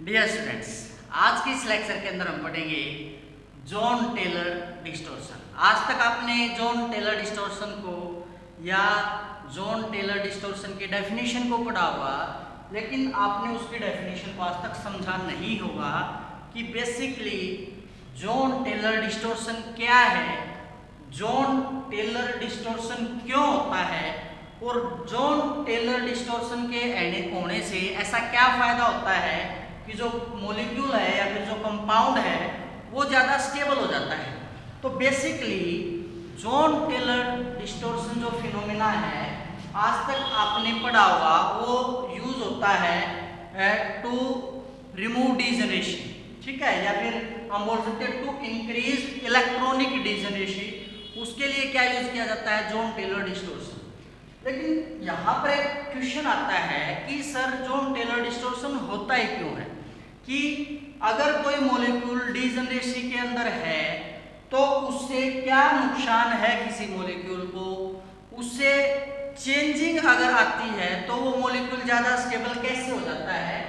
Dear students, आज के इस लेक्चर के अंदर हम पढ़ेंगे जॉन टेलर डिस्टॉर्शन। आज तक आपने जॉन टेलर डिस्टॉर्शन को या जॉन टेलर डिस्टॉर्शन की डेफिनेशन को पढ़ा होगा, लेकिन आपने उसकी डेफिनेशन को आज तक समझा नहीं होगा कि बेसिकली जॉन टेलर डिस्टॉर्शन क्या है, जॉन टेलर डिस्टॉर्शन क्यों होता है और जॉन टेलर डिस्टॉर्शन के होने से ऐसा क्या फायदा होता है कि जो मॉलिक्यूल है या फिर जो कंपाउंड है वो ज़्यादा स्टेबल हो जाता है। तो बेसिकली जॉन टेलर डिस्टॉर्शन जो फिनोमेना है आज तक आपने पढ़ा होगा वो यूज होता है टू रिमूव डिजनरेशन, ठीक है, या फिर हम बोल सकते हैं टू इंक्रीज इलेक्ट्रॉनिक डिजनरेशन। उसके लिए क्या यूज किया जाता है, जॉन टेलर डिस्टॉर्शन। लेकिन यहाँ पर एक क्वेश्चन आता है कि सर जॉन टेलर डिस्टॉर्शन होता ही क्यों है, कि अगर कोई मॉलिक्यूल डिजनरेसी के अंदर है तो उससे क्या नुकसान है किसी मॉलिक्यूल को, उससे चेंजिंग अगर आती है तो वो मॉलिक्यूल ज़्यादा स्टेबल कैसे हो जाता है।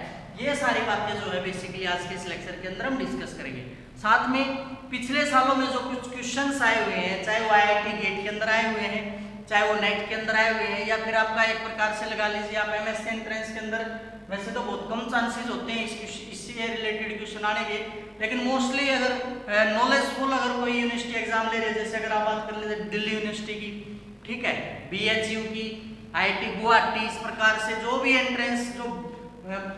ये सारी बातें जो है बेसिकली आज के इस लेक्चर के अंदर हम डिस्कस करेंगे। साथ में पिछले सालों में जो कुछ क्वेश्चंस आए हुए हैं, चाहे वो IIT गेट के अंदर आए हुए हैं, चाहे वो नेट के अंदर आए हुए हैं, या फिर आपका एक प्रकार से लगा लीजिए आप MSc एंट्रेंस के अंदर, वैसे तो बहुत कम चांसेस होते हैं इससे रिलेटेड क्वेश्चन आने के, लेकिन मोस्टली अगर नॉलेजफुल अगर कोई यूनिवर्सिटी एग्जाम ले रहे हैं, जैसे अगर आप बात कर लीजिए दिल्ली यूनिवर्सिटी की, ठीक है, BHU की, IIT गुवाहाटी, इस प्रकार से जो भी एंट्रेंस जो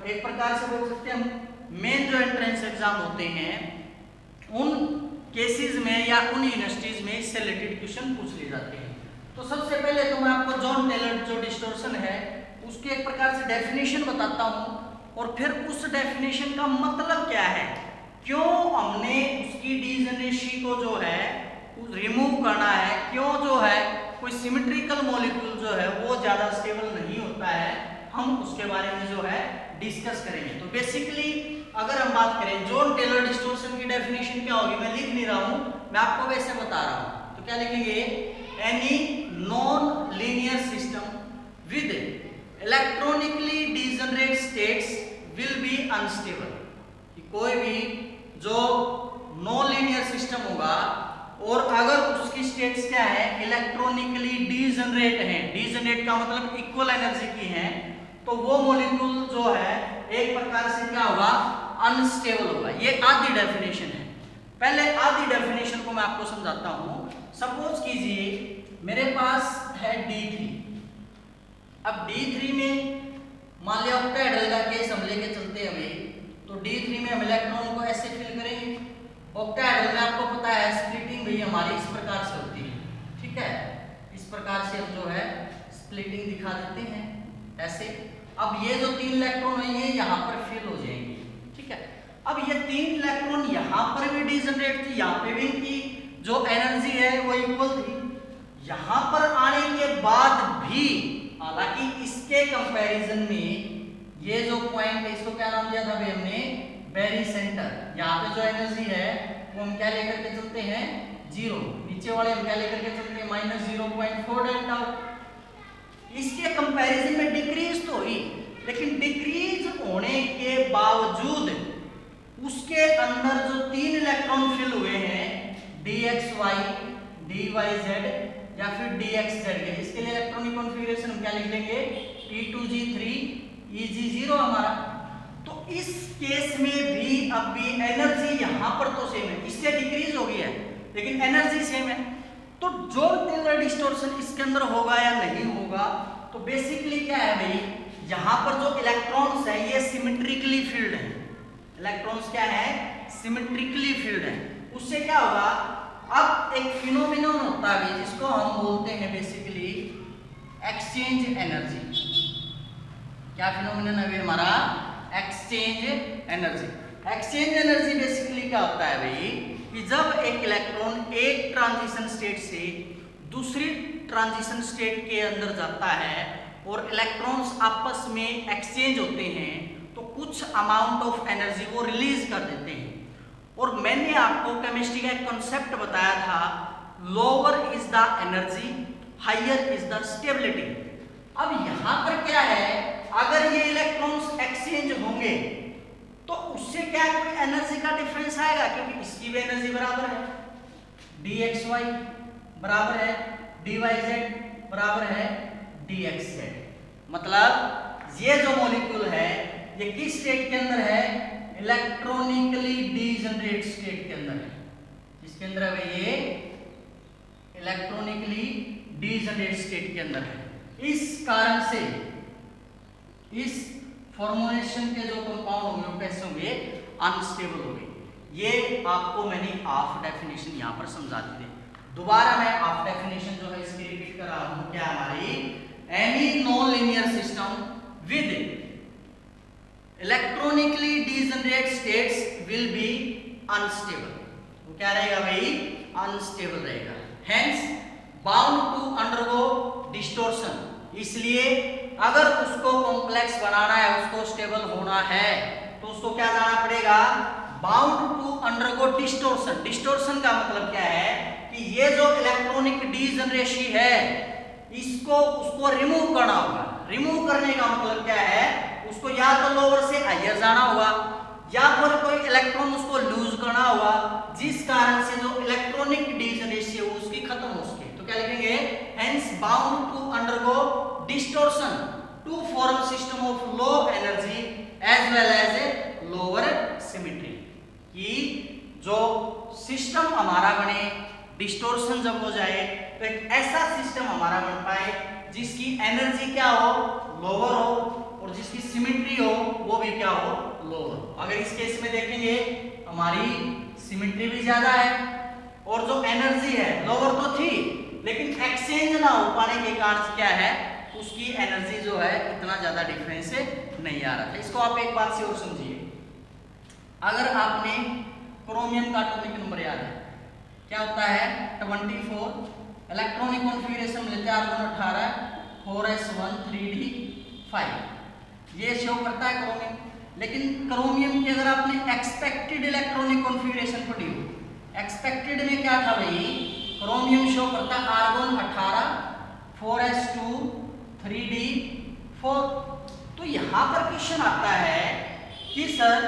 एक प्रकार से बोल सकते हैं हम मेन जो एंट्रेंस एग्जाम होते हैं उन केसेस में या उन यूनिवर्सिटीज में इससे रिलेटेड क्वेश्चन पूछ लिए जाते हैं। तो सबसे पहले तो मैं आपको जॉन टेलर जो डिस्टॉर्शन है उसके एक प्रकार से डेफिनेशन बताता हूँ और फिर उस डेफिनेशन का मतलब क्या है, क्यों हमने उसकी डिजनरेसी को जो है रिमूव करना है, क्यों जो है कोई सिमेट्रिकल मॉलिक्यूल जो है वो ज़्यादा स्टेबल नहीं होता है, हम उसके बारे में जो है डिस्कस करेंगे। तो बेसिकली अगर हम बात करें जॉन टेलर डिस्टॉर्शन की डेफिनेशन क्या होगी, मैं लिख नहीं रहा हूँ, मैं आपको वैसे बता रहा हूँ। तो क्या लिखेंगे, any non linear system with electronically degenerate states will be unstable. कोई भी जो नॉन लीनियर सिस्टम होगा और अगर उसकी स्टेट्स क्या है, इलेक्ट्रॉनिकली डिजनरेट है, डिजनरेट का मतलब इक्वल एनर्जी की है, तो वो मॉलिक्यूल जो है एक प्रकार से क्या होगा, अनस्टेबल होगा। ये आधी डेफिनेशन है। पहले आधी डेफिनेशन को मैं आपको समझाता हूं। सपोज कीजिए मेरे पास है D3। अब D3 में मान लिया ऑक्टाहेड्रल का केस हम लेके चलते हैं अभी, तो D3 में हम इलेक्ट्रॉन को ऐसे फिल करेंगे। ऑक्टाहेड्रल में आपको पता है स्प्लिटिंग भी हमारी इस प्रकार से होती है, ठीक है, इस प्रकार से हम जो है स्प्लिटिंग दिखा देते हैं ऐसे। अब ये जो 3 इलेक्ट्रॉन है ये यहाँ पर फिल हो जाएंगे, ठीक है। अब ये 3 इलेक्ट्रॉन यहाँ पर भी डिजनरेट थी, यहाँ पे भी इनकी जो एनर्जी है वो इक्वल थी। यहाँ पर आने के बाद भी हालांकि इसके कंपैरिजन में ये जो पॉइंट है इसको क्या नाम दिया था भाई हमने, बेरी सेंटर। यहाँ पे जो एनर्जी है वो हम क्या लेकर के चलते हैं, 0। नीचे वाले हम क्या लेकर के चलते हैं, -0.4 डेल्टा। इसके कंपैरिजन में डिक्रीज तो हुई, लेकिन डिक्रीज होने के बावजूद उसके अंदर जो 3 इलेक्ट्रॉन फिल हुए हैं DXY, DYZ या फिर DXZ के, इसके लिए इलेक्ट्रॉनिक कॉन्फ़िगरेशन हम क्या लिख लेंगे, P2G3 EG0 हमारा। तो इस केस में भी अब भी एनर्जी यहाँ पर तो सेम है, इससे डिक्रीज हो गई है लेकिन एनर्जी सेम है। तो जॉन टेलर डिस्टॉर्शन इसके अंदर होगा या नहीं होगा, तो बेसिकली क्या है भाई, यहाँ पर जो इलेक्ट्रॉन्स है ये सिमेट्रिकली फील्ड है। इलेक्ट्रॉन्स क्या है, सिमेट्रिकली फील्ड है। उससे क्या होगा, अब एक फिनोमिनन होता है जिसको हम बोलते हैं बेसिकली एक्सचेंज एनर्जी। क्या फिनोमिनन है हमारा, exchange energy. Exchange energy basically क्या होता है भाई, कि जब एक इलेक्ट्रॉन एक ट्रांजिशन स्टेट से दूसरी ट्रांजिशन स्टेट के अंदर जाता है और इलेक्ट्रॉन्स आपस में एक्सचेंज होते हैं तो कुछ अमाउंट ऑफ एनर्जी वो रिलीज कर देते हैं। और मैंने आपको केमिस्ट्री का एक कॉन्सेप्ट बताया था, lower is the energy higher is the stability. अब यहाँ पर क्या है, अगर ये इलेक्ट्रॉन्स एक्सचेंज होंगे तो की एनर्जी बराबर है dxy बराबर है dyz बराबर है dxz। मतलब ये जो मॉलिक्यूल है ये किस स्टेट के अंदर है, इलेक्ट्रॉनिकली डीजनरेट स्टेट के अंदर है। किसके अंदर है भाई, ये इलेक्ट्रॉनिकली डीजनरेट स्टेट के अंदर है। इस कारण से इस फॉर्मुलेशन के जो कंपाउंड होंगे वो कैसे होंगे, अनस्टेबल होंगे। ये आपको मैंने हाफ डेफिनेशन यहां पर समझा दी थी। दोबारा मैं हाफ डेफिनेशन जो है इसकी रिपीट कर रहा हूं। क्या हमारी any non linear system with electronically degenerate states will be unstable. वो क्या रहेगा भाई, अनस्टेबल रहेगा। Hence bound to undergo distortion. इसलिए अगर उसको कॉम्प्लेक्स बनाना है, उसको स्टेबल होना है, तो उसको क्या जाना पड़ेगा, bound to undergo distortion. Distortion का मतलब क्या है कि ये जो इलेक्ट्रॉनिक डीजनरेसी है इसको उसको रिमूव करना होगा। रिमूव करने का मतलब क्या है, उसको या तो लोअर से हायर जाना होगा या फिर कोई इलेक्ट्रॉन उसको लूज करना होगा, जिस कारण से जो इलेक्ट्रॉनिक डीजनरेसी है उसकी खत्म हो सके। तो क्या लिखेंगे, hence bound to undergo distortion to form system of low energy as well as a lower symmetry. कि जो सिस्टम हमारा बने, डिस्टोर्शन जब हो जाए तो एक ऐसा सिस्टम हमारा बन पाए जिसकी एनर्जी क्या हो, लोअर हो, और जिसकी सिमेट्री हो वो भी क्या हो, लोअर। अगर इस केस में देखेंगे हमारी सिमेट्री भी ज्यादा है और जो एनर्जी है लोअर तो थी, लेकिन एक्सचेंज ना हो पाने के कारण क्या है, उसकी एनर्जी जो है इतना ज्यादा डिफरेंस नहीं आ रहा था। इसको आप एक बात से और समझिए। अगर आपने क्रोमियम का एटॉमिक नंबर याद है, क्या होता है 24, इलेक्ट्रॉनिक कॉन्फ़िगरेशन लेते हैं आर्गन 18, 4s1 3d5, ये शो करता है क्रोमियम। लेकिन क्रोमियम की अगर आपने एक्सपेक्टेड इलेक्ट्रॉनिक कॉन्फ़िगरेशन पढ़ी हो, एक्सपेक्टेड में क्या था भाई, क्रोमियम शो करता है आर्गन 18, 4s2 3d4। तो यहां पर क्वेश्चन आता है कि सर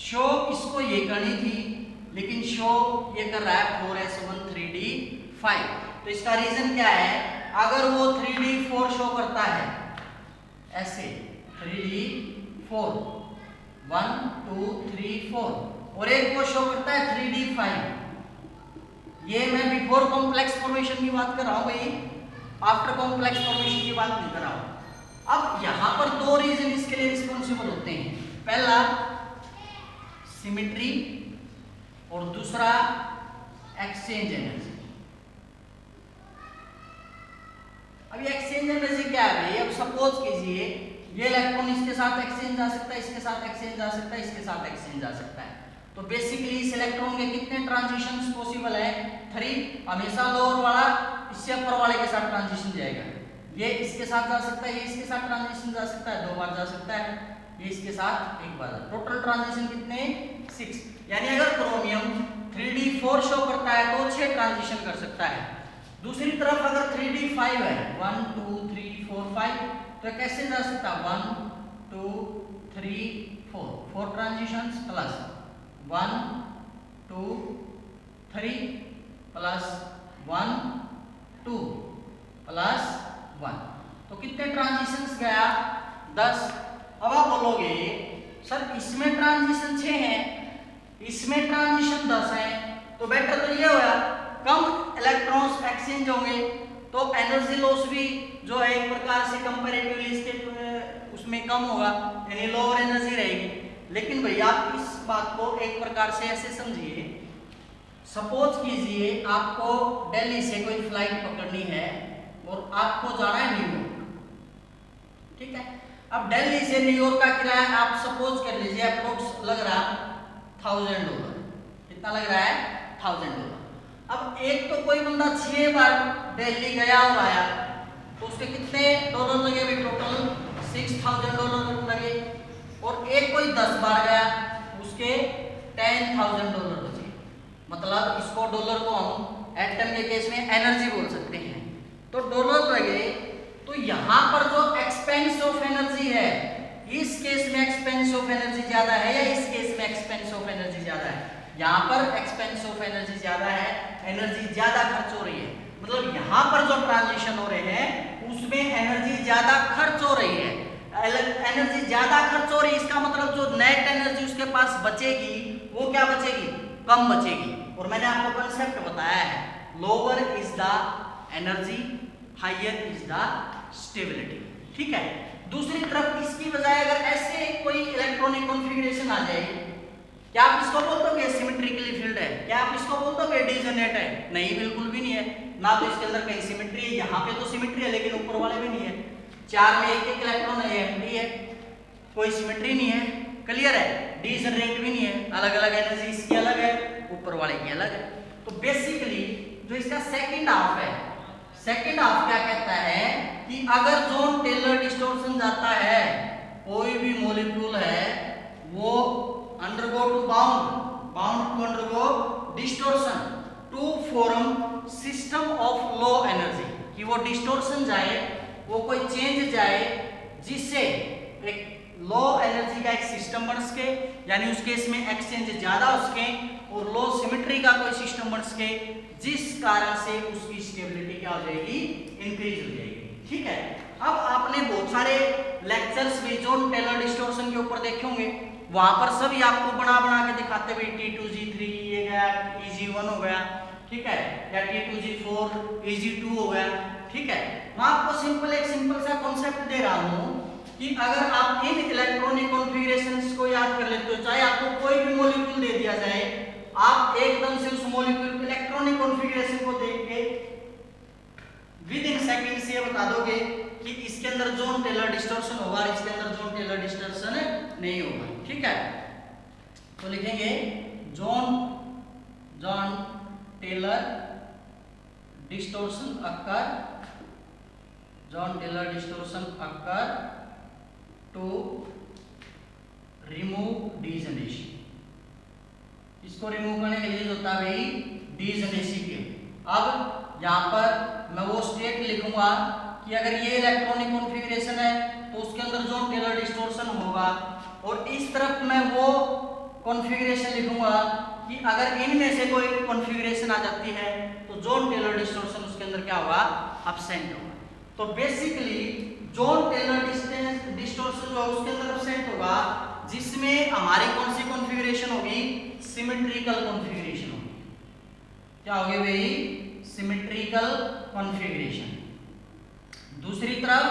शो इसको ये करनी थी लेकिन शो ये कर रहा है 4s1 3d5। तो इसका रीजन क्या है, अगर वो 3d4 शो करता है ऐसे 3d4 1 2 3 4 और एक वो शो करता है 3d5, ये मैं बिफोर कॉम्प्लेक्स फॉर्मेशन की बात कर रहा हूं भाई, आफ्टर कॉम्प्लेक्स फॉर्मेशन की बात नहीं कर रहा हूं। अब यहां पर दो रीजन इसके लिए रिस्पॉन्सिबल होते हैं, पहला सिमेट्री और दूसरा एक्सचेंज एनर्जी। अब ये एक्सचेंज एनर्जी क्या है भाई, अब सपोज कीजिए ये इलेक्ट्रॉन इसके साथ एक्सचेंज जा सकता है, इसके साथ एक्सचेंज जा सकता है, इसके साथ एक्सचेंज जा सकता है। तो बेसिकली इस इलेक्ट्रॉन के कितने ट्रांजिशंस पॉसिबल है, 3। हमेशा लोअर वाला इससे अपर वाले के साथ ट्रांजिशन जाएगा, ये इसके साथ जा सकता है, ये इसके साथ ट्रांजिशन जा सकता है, 2 बार जा सकता है, ये इसके साथ 1 बार। टोटल ट्रांजिशन कितने, 6। यानी अगर क्रोमियम 3d4 शो करता है तो 6 ट्रांजिशन कर सकता है। दूसरी तरफ अगर 3d5 है 1 2 3 4 5, तो कैसे जा सकता है 1 2 3 4 ट्रांजिशंस प्लस 1 2 3 प्लस 1 2 प्लस 1, तो कितने ट्रांजिशंस गया 10। अब आप बोलोगे सर इसमें ट्रांजिशन 6 है, इसमें ट्रांजिशन 10 है, तो बेटर तो ये होगा कम इलेक्ट्रॉन्स एक्सचेंज होंगे तो एनर्जी लॉस भी जो है एक प्रकार से कंपैरेटिवली इसके उसमें कम होगा, यानी लोअर एनर्जी रहेगी। लेकिन भैया आप इस बात को एक प्रकार से ऐसे समझिए, सपोज कीजिए आपको दिल्ली से कोई फ्लाइट पकड़नी है और आपको जाना है न्यूयॉर्क, ठीक है। अब दिल्ली से न्यूयॉर्क का किराया आप सपोज कर लीजिए अप्रोक्स लग रहा है $1000। कितना लग रहा है, $1000। अब एक तो कोई बंदा 6 बार दिल्ली गया और आया तो उसके कितने डॉलर लगे भाई, टोटल $6000 लगे। और एक कोई 10 बार गया उसके $10,000 बचे। मतलब इसको डॉलर को हम एटम के केस में एनर्जी बोल सकते हैं, तो डॉलर लगे। तो यहाँ पर जो एक्सपेंस ऑफ एनर्जी है, इस केस में एक्सपेंस ऑफ एनर्जी ज्यादा है या इस केस में एक्सपेंस ऑफ एनर्जी ज्यादा है, यहाँ पर एक्सपेंस ऑफ एनर्जी ज्यादा है, एनर्जी ज्यादा खर्च हो रही है, मतलब यहाँ पर जो ट्रांजिशन हो रहे हैं उसमें एनर्जी ज्यादा खर्च हो रही है। एनर्जी ज्यादा खर्च हो रही है, इसका मतलब जो नेट एनर्जी उसके पास बचेगी वो क्या बचेगी, कम बचेगी। और मैंने आपको कंसेप्ट बताया है, lower is the energy, higher is the stability. ठीक है, दूसरी तरफ इसकी बजाय अगर ऐसे कोई इलेक्ट्रॉनिक कॉन्फ़िगरेशन आ जाए, क्या आप इसको बोलते हो कि सिमेट्रिकली फील्ड है, क्या आप इसको बोलते हो कि डिसोनेट है? नहीं, बिल्कुल भी नहीं है। ना तो इसके अंदर कहीं सिमेट्री है, यहाँ पे तो सिमेट्री है लेकिन ऊपर वाले में नहीं है। 4 में एक इलेक्ट्रॉन है, एम्प्टी है, कोई सिमेट्री नहीं है। क्लियर है? डिसोनेट भी नहीं है, अलग अलग एनर्जी इसकी अलग है, ऊपर वाले की अलग है। तो बेसिकली जो इसका सेकंड हाफ है, सेकंड हाफ क्या कहता है कि अगर जोन टेलर डिस्टॉर्शन जाता है, कोई भी मॉलिक्यूल है वो undergo to bound to undergo distortion to form system of low energy, कि वो डिस्टॉर्शन जाए, वो कोई चेंज जाए जिससे एक लो एनर्जी का एक सिस्टम बन सके, यानी उस केस में एक्सचेंज ज्यादा हो सके, और लो सिमेट्री का कोई सिस्टम बन सके जिस कारण से उसकी स्टेबिलिटी क्या हो जाएगी, इंक्रीज हो जाएगी। ठीक है, अब आपने बहुत सारे लेक्चर्स भी जोन टेलर डिस्टॉर्शन के ऊपर देखे होंगे, वहां पर सभी आपको बना के दिखाते हुए T2G3 ये गया, Eg1 हो गया, ठीक है, या T2G4 Eg2 हो गया। ठीक है, मैं आपको एक सिंपल सा कॉन्सेप्ट दे रहा हूं कि अगर आप इन इलेक्ट्रॉनिक कॉन्फ़िगरेशंस को याद कर लेते हो, चाहे आपको कोई भी मॉलिक्यूल दे दिया जाए, आप एकदम से उस मॉलिक्यूल के इलेक्ट्रॉनिक कॉन्फ़िगरेशन को देख के विद इन सेकंड्स ये बता दोगे कि इसके अंदर जोन टेलर डिस्टॉर्शन होगा और इसके अंदर जोन टेलर डिस्टॉर्शन नहीं होगा। ठीक है, तो लिखेंगे Jahn Teller distortion occur, Jahn Teller distortion occur to remove degeneracy. इसको रिमूव करने के लिए होता है भाई डिजनरेसी के। अब यहाँ पर मैं वो स्टेट लिखूंगा कि अगर ये इलेक्ट्रॉनिक कॉन्फ़िगरेशन है तो उसके अंदर जोन टेलर डिस्टॉर्शन होगा, और इस तरफ मैं वो कॉन्फ़िगरेशन लिखूंगा कि अगर इनमें से कोई कॉन्फ़िगरेशन आ जाती है तो जोन टेलर डिस्टॉर्शन उसके अंदर क्या होगा, एब्सेंट होगा। तो बेसिकली जोन टेलर डिस्टॉर्शन जो है उसके अंदर एब्सेंट होगा, जिसमें हमारी कौन सी कॉन्फ़िगरेशन होगी, सिमेट्रिकल कॉन्फ़िगरेशन होगी। क्या होगी भाई, सिमेट्रिकल कॉन्फ़िगरेशन। दूसरी तरफ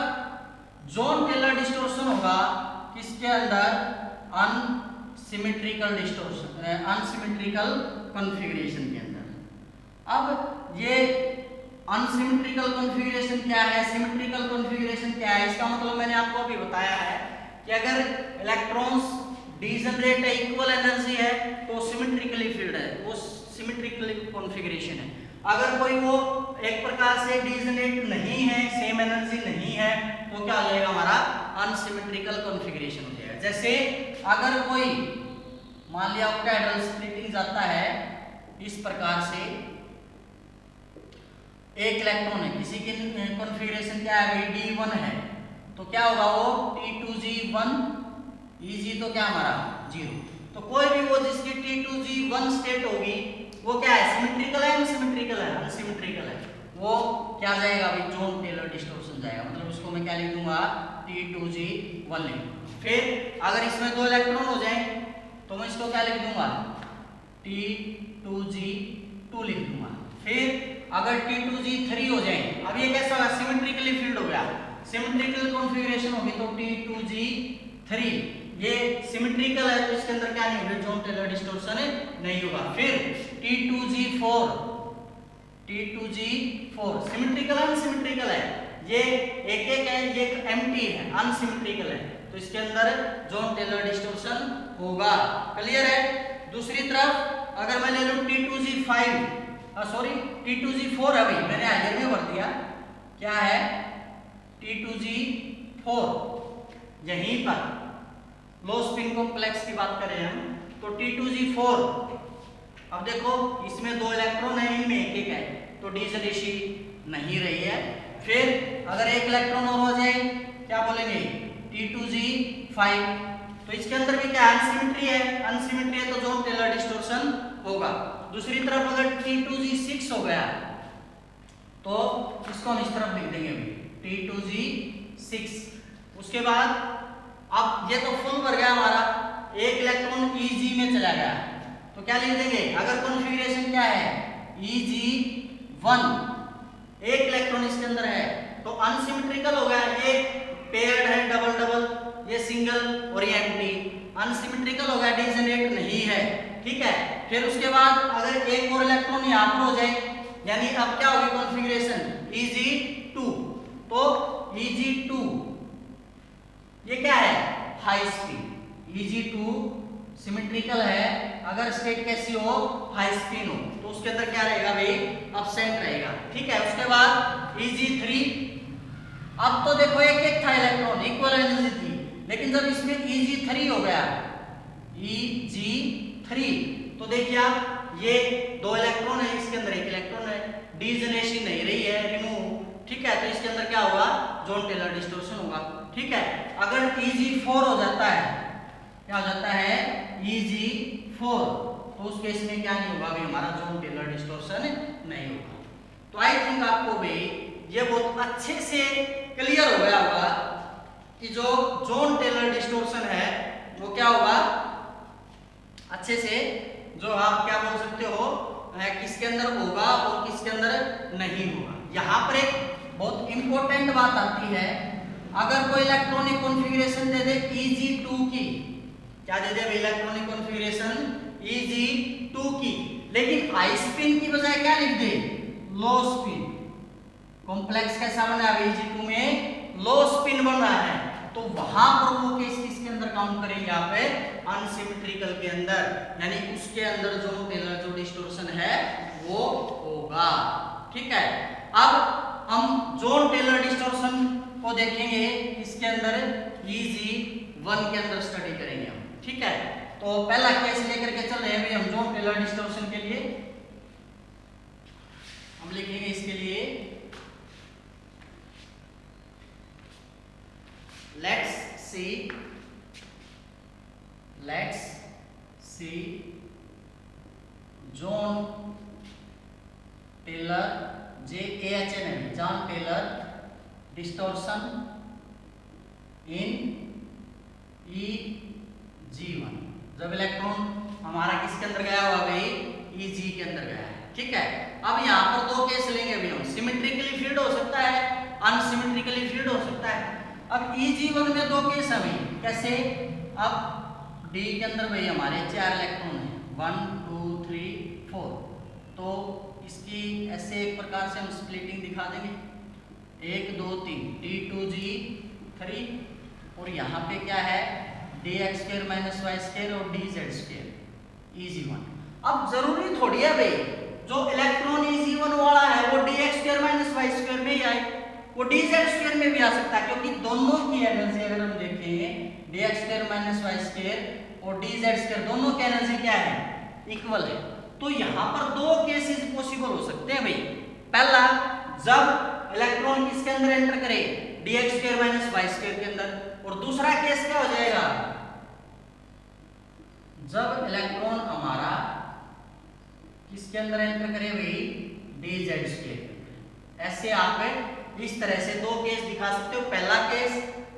जोन टेलर डिस्टॉर्शन होगा किसके अंदर, अनसिमेट्रिकल डिस्टॉर्शन, अनसिमेट्रिकल कॉन्फ़िगरेशन के अंदर। अब ये अनसिमेट्रिकल कॉन्फ़िगरेशन क्या है, सिमेट्रिकल कॉन्फ़िगरेशन क्या है, इसका मतलब मैंने आपको अभी बताया है कि अगर इलेक्ट्रॉन्स डिजनरेट है, इक्वल एनर्जी है, तो सिमेट्रिकली फील्ड है, वो सिमेट्रिकल कॉन्फ़िगरेशन है। अगर कोई वो एक प्रकार से डिजनरेट नहीं है, सेम एनर्जी नहीं है, तो क्या हो जाएगा, हमारा अनसिमेट्रिकल कॉन्फ़िगरेशन हो जाएगा। जैसे अगर कोई मान लिया ऑक्टाहेड्रल स्प्लिटिंग जाता है इस प्रकार से, एक इलेक्ट्रॉन है, किसी की कॉन्फ़िगरेशन क्या है भाई, D1 है, तो क्या होगा वो T2G1, Eg तो क्या हमारा 0। तो कोई भी वो जिसकी T2G1 स्टेट होगी वो क्या है, सिमेट्रिकल है, अनसिमेट्रिकल है, अनसिमेट्रिकल है, वो क्या जाएगा भाई, जोन टेलर डिस्टॉर्शन जाएगा। मतलब उसको मैं क्या लिख दूंगा, T2G1 लिख दूंगा। फिर अगर इसमें 2 इलेक्ट्रॉन हो जाए तो मैं इसको क्या लिख दूंगा, T2G2 लिख दूंगा। फिर अगर T2G3 हो जाए, अब ये कैसा होगा, सिमेट्रिकली फील्ड हो गया, सिमेट्रिकल कॉन्फ़िगरेशन होगी तो T2G3 ये सिमेट्रिकल है, तो इसके अंदर क्या नहीं होगा, जोन टेलर डिस्टॉर्शन नहीं होगा। फिर T2G4 सिमेट्रिकल है, अनसिमेट्रिकल है, ये एक है, ये एम्प्टी है, अनसिमेट्रिकल है, तो इसके अंदर जोन टेलर डिस्टॉर्शन होगा। क्लियर है? दूसरी तरफ अगर मैं ले लूं T2G4 है भाई, मैंने हायर में भर दिया, क्या है T2G4, यहीं पर लो स्पिन कॉम्प्लेक्स की बात करें हम तो T2G4, अब देखो इसमें 2 इलेक्ट्रॉन है, इनमें एक है, तो डिसोनेसी नहीं रही है। फिर अगर एक इलेक्ट्रॉन और हो जाए, क्या बोलेंगे, T2G5, तो इसके अंदर भी क्या अनसिमेट्री है तो जोन टेलर डिस्टॉर्शन होगा। दूसरी तरफ अगर T2G6 हो गया तो इसको हम इस तरफ लिख देंगे अभी T2G6। उसके बाद अब ये तो फुल भर गया हमारा, एक इलेक्ट्रॉन Eg में चला गया तो क्या लिख देंगे, अगर कॉन्फ़िगरेशन क्या है Eg1, एक इलेक्ट्रॉन इसके अंदर है तो अनसिमेट्रिकल हो गया, एक पेयर्ड है डबल डबल, ये सिंगल और ये एम्प्टी, अनसिमेट्रिकल हो गया, डिजेनरेट नहीं है, ठीक है। फिर उसके बाद अगर एक और इलेक्ट्रॉन यहाँ पर हो जाए यानी अब क्या होगी कॉन्फ़िगरेशन Eg2, तो Eg2 ये क्या है हाई स्पिन, Eg2 सिमेट्रिकल है, अगर स्टेट कैसी हो हाई स्पिन हो तो उसके अंदर क्या रहेगा भाई अब्सेंट रहेगा, ठीक है। उसके बाद Eg3, अब तो देखो एक एक था इलेक्ट्रॉन, इक्वल एनर्जी थी, लेकिन जब इसमें Eg3 हो गया Eg3 तो देखिए आप ये दो इलेक्ट्रॉन है, इसके अंदर एक इलेक्ट्रॉन है, डीजनरेशन नहीं रही है, रिमूव, ठीक है। तो इसके अंदर क्या होगा जोन टेलर डिस्टॉर्शन होगा, ठीक है। अगर Eg4 हो जाता है, क्या हो जाता है Eg4, तो उस केस में क्या नहीं होगा भाई हमारा जोन टेलर डिस्टॉर्शन नहीं होगा। तो आई थिंक आपको भाई ये बहुत अच्छे से क्लियर हो गया होगा कि जो जोन टेलर डिस्टॉर्शन है वो क्या होगा, अच्छे से जो आप क्या बोल सकते हो किसके अंदर होगा और किसके अंदर नहीं होगा। यहाँ पर एक बहुत इंपॉर्टेंट बात आती है, अगर कोई इलेक्ट्रॉनिक कॉन्फ़िगरेशन दे दे Eg2 की, क्या दे दे इलेक्ट्रॉनिक कॉन्फ़िगरेशन Eg2 की, लेकिन हाई स्पिन की बजाय क्या लिख दे लो स्पिन, कॉम्प्लेक्स कैसा बना है Eg2 में लो स्पिन बन रहा है, तो वहां पर वो केस किसके अंदर काउंट करेंगे यहाँ पे अनसिमेट्रिकल के अंदर, यानी उसके अंदर जो टेलर जो डिस्टॉर्शन है वो होगा, ठीक है। अब हम जोन टेलर डिस्टॉर्शन को देखेंगे इसके अंदर Eg1 के अंदर स्टडी करेंगे हम, ठीक है। तो पहला केस लेकर के चल रहे हैं हम जोन टेलर डिस्टॉर्शन के लिए, हम लिखेंगे इसके लिए let's see John Taylor John Taylor distortion in Eg1, जब इलेक्ट्रॉन हमारा किसके अंदर गया हुआ भाई Eg के अंदर गया है, ठीक है। अब यहाँ पर दो केस लेंगे अभी हम, सिमेट्रिकली फील्ड हो सकता है, अनसिमेट्रिकली फील्ड हो सकता है। अब Eg1 में दो केस हमें कैसे, अब D के अंदर भाई हमारे 4 इलेक्ट्रॉन हैं 1 2 3 4, तो इसकी ऐसे एक प्रकार से हम स्प्लिटिंग दिखा देंगे 1 2 3 T2G3, और यहाँ पे क्या है dx² - y² और dz², Eg1। अब जरूरी थोड़ी है भाई जो इलेक्ट्रॉन Eg1 वाला है वो dx² - y² में ही आए, वो dz² में भी आ सकता है, क्योंकि दोनों की एनर्जी अगर हम देखें dx² - y² और dz² दोनों की एनर्जी क्या है इक्वल है। तो यहाँ पर दो केसेस पॉसिबल हो सकते हैं भाई, पहला जब इलेक्ट्रॉन किसके अंदर एंटर करे dx² - y² के अंदर, और दूसरा केस क्या हो जाएगा जब इलेक्ट्रॉन हमारा किसके अंदर एंटर करे भाई dz²। ऐसे आप इस तरह से दो केस दिखा सकते हो, पहला केस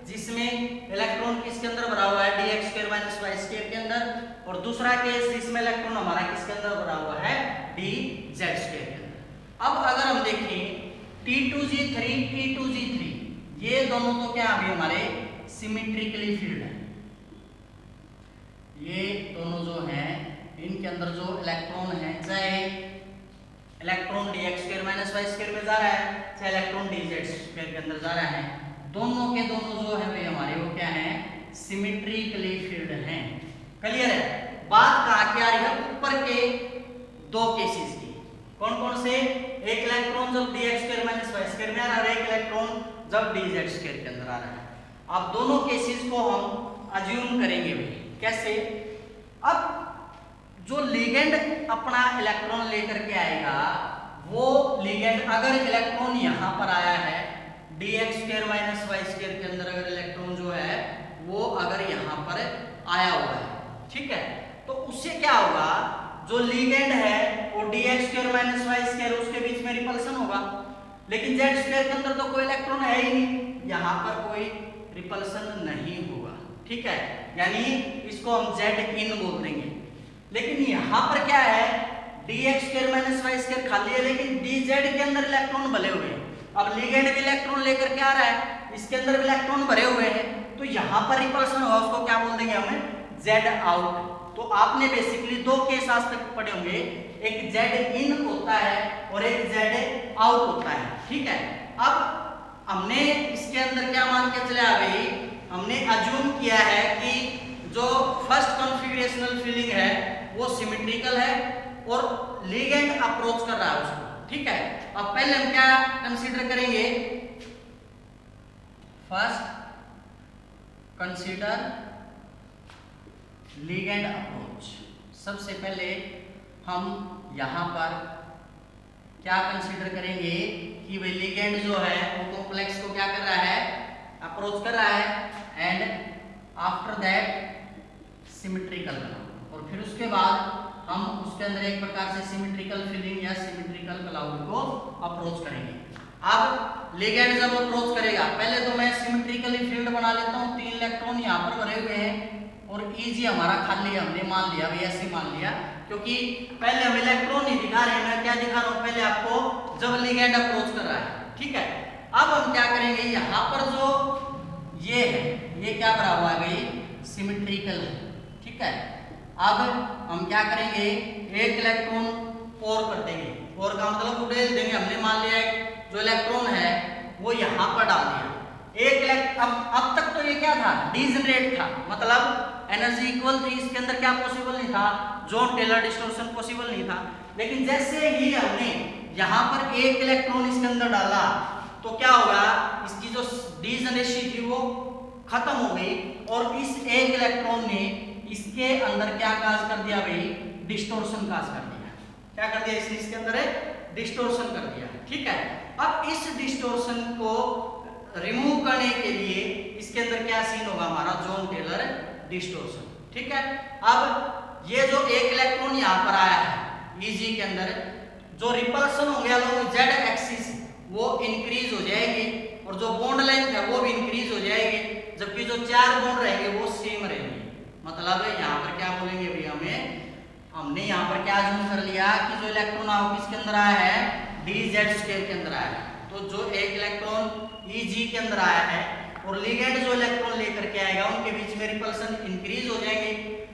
जिसमें इलेक्ट्रॉन किसके अंदर भरा हुआ है dx² - y² के अंदर, और दूसरा केस जिसमें इलेक्ट्रॉन हमारा किसके अंदर भरा हुआ है dz² के अंदर। अब अगर हम देखें T2G3 ये दोनों तो क्या अभी हमारे सिमेट्रिकली फील्ड है, ये दोनों जो हैं इनके अंदर जो इलेक्ट्रॉन है, चाहे इलेक्ट्रॉन dx² - y² में जा रहा है चाहे इलेक्ट्रॉन dz² के अंदर जा रहा है, दोनों के दोनों जो है भाई हमारे वो क्या है सिमेट्रिकली फील्ड हैं। क्लियर है, बात कहाँ की आ रही है ऊपर के दो केसेस की, कौन कौन से, एक इलेक्ट्रॉन जब dx² - y² में आ रहा है, एक इलेक्ट्रॉन जब dz² के अंदर आ रहा है। अब दोनों केसेस को हम अज्यूम करेंगे भाई, कैसे, अब जो लिगेंड अपना इलेक्ट्रॉन लेकर के आएगा वो लिगेंड अगर इलेक्ट्रॉन यहाँ पर आया है dx² - y² के अंदर, अगर इलेक्ट्रॉन जो है वो अगर यहाँ पर आया हुआ है, ठीक है। तो उससे क्या होगा, जो लिगेंड है वो dx² - y² उसके बीच में रिपल्सन होगा, लेकिन z² के अंदर तो कोई इलेक्ट्रॉन है ही नहीं, यहाँ पर कोई रिपल्सन नहीं होगा, ठीक है। यानी इसको हम z in बोल देंगे। लेकिन यहाँ पर क्या है, dx² - y² खाली है, लेकिन dz के अंदर इलेक्ट्रॉन भरे हुए हैं। अब लिगेंड भी इलेक्ट्रॉन लेकर के आ रहा है, इसके अंदर भी इलेक्ट्रॉन भरे हुए हैं, तो यहाँ पर रिपल्सन होगा, उसको क्या बोल देंगे हमें, z आउट। तो आपने बेसिकली दो केस आज तक पढ़े होंगे, एक z इन होता है और एक z आउट होता है, ठीक है। अब हमने इसके अंदर क्या मान के चले आ गई, हमने अज्यूम किया है कि जो फर्स्ट कॉन्फ़िगरेशनल फीलिंग है वो सिमेट्रिकल है और लिगेंड अप्रोच कर रहा है उसको, ठीक है। अब पहले हम क्या कंसीडर करेंगे, फर्स्ट कंसीडर लिगेंड अप्रोच। सबसे पहले हम यहां पर क्या कंसीडर करेंगे कि भाई लिगेंड जो है वो कॉम्प्लेक्स को क्या कर रहा है, अप्रोच कर रहा है, and after that symmetrical cloud, और फिर उसके बाद हम उसके अंदर एक प्रकार से सिमेट्रिकल फीलिंग या सिमेट्रिकल क्लाउड को अप्रोच करेंगे। अब लिगेंड जब अप्रोच करेगा, पहले तो मैं सिमेट्रिकली फील्ड बना लेता हूँ, 3 इलेक्ट्रॉन यहाँ पर भरे हुए हैं और Eg हमारा खाली है, हमने मान लिया, भी ऐसे मान लिया, क्योंकि पहले हम इलेक्ट्रॉन नहीं दिखा रहे हैं, मैं क्या दिखा रहा हूँ पहले आपको, जब लिगेंड अप्रोच कर रहा है, ठीक है। अब हम क्या करेंगे, यहाँ पर जो ये है ये क्या भरा हुआ है भाई, सिमेट्रिकल है, ठीक है। अब हम क्या करेंगे, एक इलेक्ट्रॉन और कर देंगे, और का मतलब उड़ेल देंगे, हमने मान लिया जो इलेक्ट्रॉन है वो यहाँ पर डाल दिया, एक अब तक तो ये क्या था, डीजनरेट था, मतलब एनर्जी इक्वल थी, इसके अंदर क्या पॉसिबल नहीं था, जॉन टेलर डिस्टॉर्शन पॉसिबल नहीं था। लेकिन जैसे ही हमने यहाँ पर एक इलेक्ट्रॉन इसके अंदर डाला तो क्या होगा, इसकी जो डीजनरेसी थी वो खत्म हो गई, और इस एक इलेक्ट्रॉन ने इसके अंदर क्या काज कर दिया भाई, डिस्टॉर्शन काज कर दिया। क्या कर दिया इसने, इसके अंदर डिस्टॉर्शन कर दिया, ठीक है। अब इस डिस्टॉर्शन को रिमूव करने के लिए इसके अंदर क्या सीन होगा हमारा, जॉन टेलर डिस्टॉर्शन, ठीक है। अब ये जो एक इलेक्ट्रॉन यहाँ पर आया है Eg के अंदर, जो रिपल्सन होंगे अलोंग z एक्सिस वो इंक्रीज हो जाएगी, और जो बॉन्ड लेंथ है वो भी इंक्रीज हो जाएगी, जबकि जो 4 बॉन्ड रहेंगे वो सेम रहेंगे। मतलब यहाँ पर क्या बोलेंगे भैया, हमने यहाँ पर क्या अज्यूम कर लिया कि जो इलेक्ट्रॉन किसके अंदर आया है, dz² के अंदर आया है, तो जो एक इलेक्ट्रॉन Eg के अंदर आया है और लिगेंड जो इलेक्ट्रॉन लेकर के आएगा उनके बीच में रिपल्सन इंक्रीज हो जाएंगे।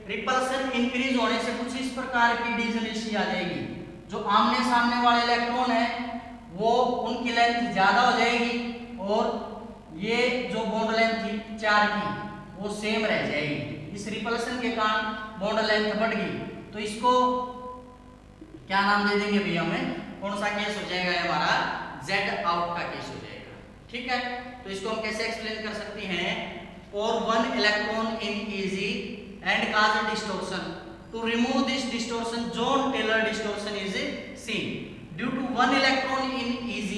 रिपल्सन इंक्रीज होने से कुछ इस प्रकार की डीजनरेसी आ जाएगी, जो आमने सामने वाले इलेक्ट्रॉन है वो उनकी लेंथ ज्यादा हो जाएगी, और ये जो बॉन्ड लेंथ थी 4 की वो सेम रह जाएगी। इस रिपल्सन के कारण बॉन्ड लेंथ बढ़ गई, तो इसको क्या नाम दे देंगे भैया, हमें कौन सा केस हो जाएगा हमारा, Z आउट का केस हो जाएगा, ठीक है। तो इसको हम कैसे एक्सप्लेन कर सकते हैं, और 1 electron in Eg and cause a distortion. To remove this distortion, John Taylor distortion is seen. Due to 1 electron in Eg,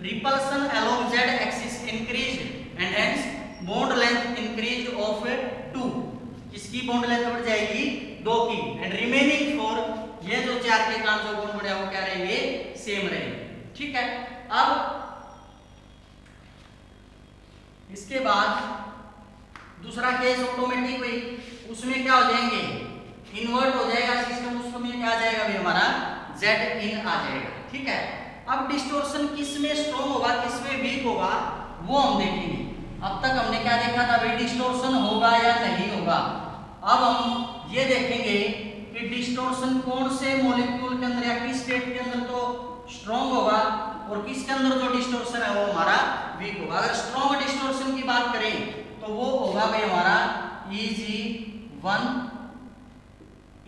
repulsion along Z axis increased and hence bond length increased of 2. इसकी bond length बढ़ जाएगी 2 की, and remaining 4, ये जो 4 के कारण जो bond बढ़े वो क्या रहेंगे, सेम रहेंगे, ठीक है। अब इसके बाद दूसरा केस ऑटोमेटिक हुई, उसमें क्या हो जाएंगे, इन्वर्ट हो जाएगा सिस्टम, उसमें क्या आ जाएगा भी हमारा Z in आ जाएगा, ठीक है। अब डिस्टॉर्शन किस में स्ट्रॉन्ग होगा किस में वीक होगा वो हम देखेंगे। अब तक हमने क्या देखा था भाई, डिस्टॉर्शन होगा या नहीं होगा। अब हम ये देखेंगे कि डिस्टॉर्शन कौन से मॉलिक्यूल के अंदर या किस स्टेट के अंदर तो स्ट्रॉन्ग होगा, और किसके अंदर जो डिस्टॉर्शन है वो हमारा वीक होगा। अगर स्ट्रॉन्ग डिस्टॉर्शन की बात करें तो वो होगा भाई हमारा Eg1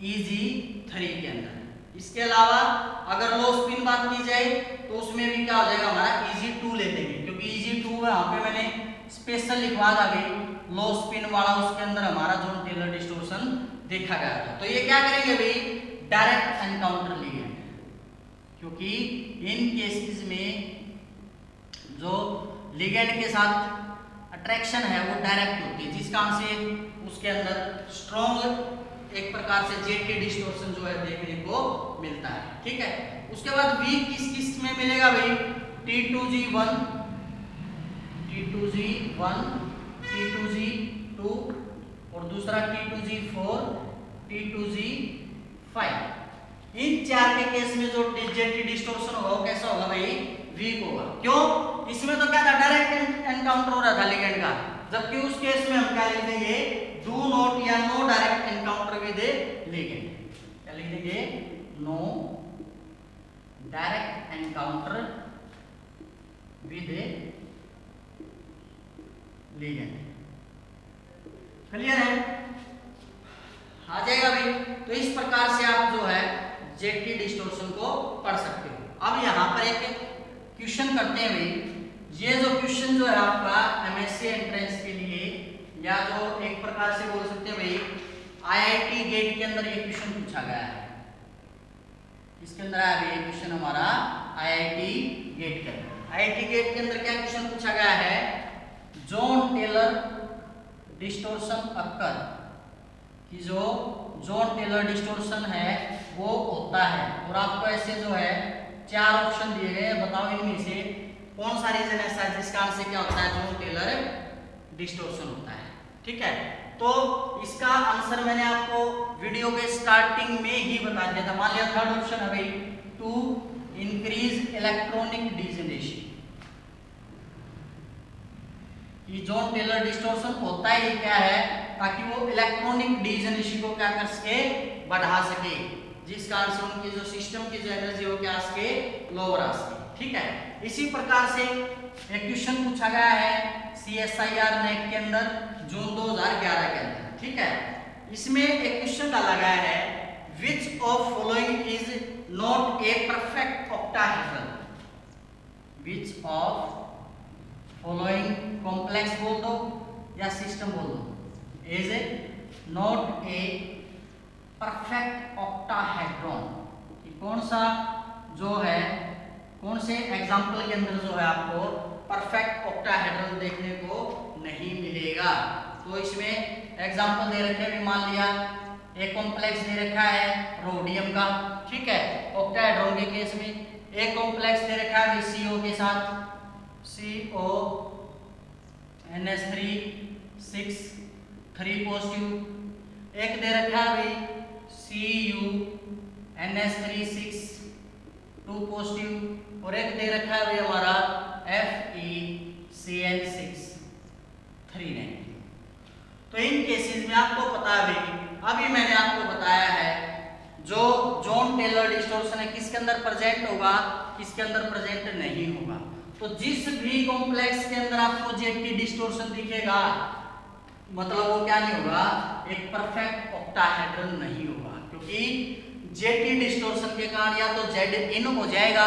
Eg3 के अंदर। इसके अलावा अगर लो स्पिन बात की जाए तो उसमें भी क्या हो जाएगा हमारा Eg2 ले लेंगे, क्योंकि Eg2 वहां पे मैंने स्पेशल लिखवा था भाई लो स्पिन वाला, उसके अंदर हमारा जॉन टेलर डिस्टॉर्शन देखा गया था। तो ये क्या करेंगे भाई, डायरेक्ट एनकाउंटर लिगेंड, क्योंकि इन केसेस में जो लिगेंड के साथ अट्रैक्शन है वो डायरेक्ट होती है, जिस कारण से उसके अंदर स्ट्रॉन्ग एक प्रकार से जेट डिस्टॉर्शन जो है देखने को मिलता है। ठीक है, उसके बाद वीक किस में मिलेगा भाई, T2G1, T2G1, T2G2 और दूसरा T2G4, T2G5। इन चार के केस में जो जेट डिस्टॉर्शन होगा वो कैसा होगा भाई, वीक होगा। क्यों, इसमें तो क्या था, डायरेक्ट एनकाउंटर हो रहा था लिगेंड का, जबकि उस केस में हम क्या लिख देंगे, डू नॉट या no direct encounter with ligand. क्या लिख देंगे, no direct encounter with ligand. Clear है, आ जाएगा भाई। तो इस प्रकार से आप जो है जेटी डिस्टॉर्शन को पढ़ सकते हो। अब यहाँ पर एक क्वेश्चन करते हैं भाई, ये जो क्वेश्चन जो है आपका एमएससी एंट्रेंस के लिए, या जो एक प्रकार से बोल सकते हैं भाई आईआईटी गेट के अंदर ये क्वेश्चन पूछा गया है। इसके अंदर आया भाई क्वेश्चन हमारा आईआईटी गेट के अंदर। आईआईटी गेट के अंदर क्या क्वेश्चन पूछा गया है, जॉन टेलर डिस्टॉर्शन अक्कर, कि जो जॉन टेलर डिस्टॉर्शन है वो होता है, और आपको ऐसे जो है चार ऑप्शन दिए गए हैं, बताओ इनमें से कौन सा रीजन ऐसा है जिस कारण से क्या होता है, जॉन टेलर डिस्टॉर्शन होता है। ठीक है, तो इसका आंसर मैंने आपको वीडियो के स्टार्टिंग में ही बता दिया था। मान लिया थर्ड ऑप्शन है भाई, टू इंक्रीज इलेक्ट्रॉनिक डिजेनरेशन, ये जॉन टेलर डिस्टॉर्शन होता ही क्या है, ताकि वो इलेक्ट्रॉनिक डिजेनरेशन को क्या कर सके, बढ़ा सके, जिस कारण से उनकी जो सिस्टम की जो एनर्जी हो क्या आ सके, लोअर आ सके। ठीक है, इसी प्रकार से एक क्वेश्चन पूछा गया है CSIR नेट के अंदर जून 2011 के अंदर। ठीक है, इसमें एक क्वेश्चन डाला गया है, which of following is not a perfect octahedral, which of following, complex बोल दो या सिस्टम बोल दो, is not a perfect octahedron, कि कौन सा जो है, कौन से एग्जाम्पल के अंदर जो है आपको परफेक्ट ऑक्टाहेड्रल देखने को नहीं मिलेगा। तो इसमें एग्जाम्पल दे रखे हैं, मान लिया एक कॉम्प्लेक्स दे रखा है रोडियम का, ठीक है, ऑक्टाहेड्रॉन के केस में। एक कॉम्प्लेक्स दे रखा है CO के साथ, CO NH3 6 3 पॉजिटिव। एक दे रखा है भाई Cu NH3 6 2 पॉजिटिव, और एक दे रखा है भाई हमारा FeCN6 3 नेगेटिव। तो इन केसेस में आपको पता है भाई, अभी मैंने आपको बताया है जो जॉन टेलर डिस्टॉर्शन है किसके अंदर प्रेजेंट होगा, किसके अंदर प्रेजेंट नहीं होगा। तो जिस भी कॉम्प्लेक्स के अंदर आपको जेटी डिस्टॉर्शन दिखेगा, मतलब वो क्या नहीं होगा, एक परफेक्ट ऑक्टाहेड्रल नहीं होगा, क्योंकि जेटी डिस्टॉर्शन के कारण या तो जेड इन हो जाएगा,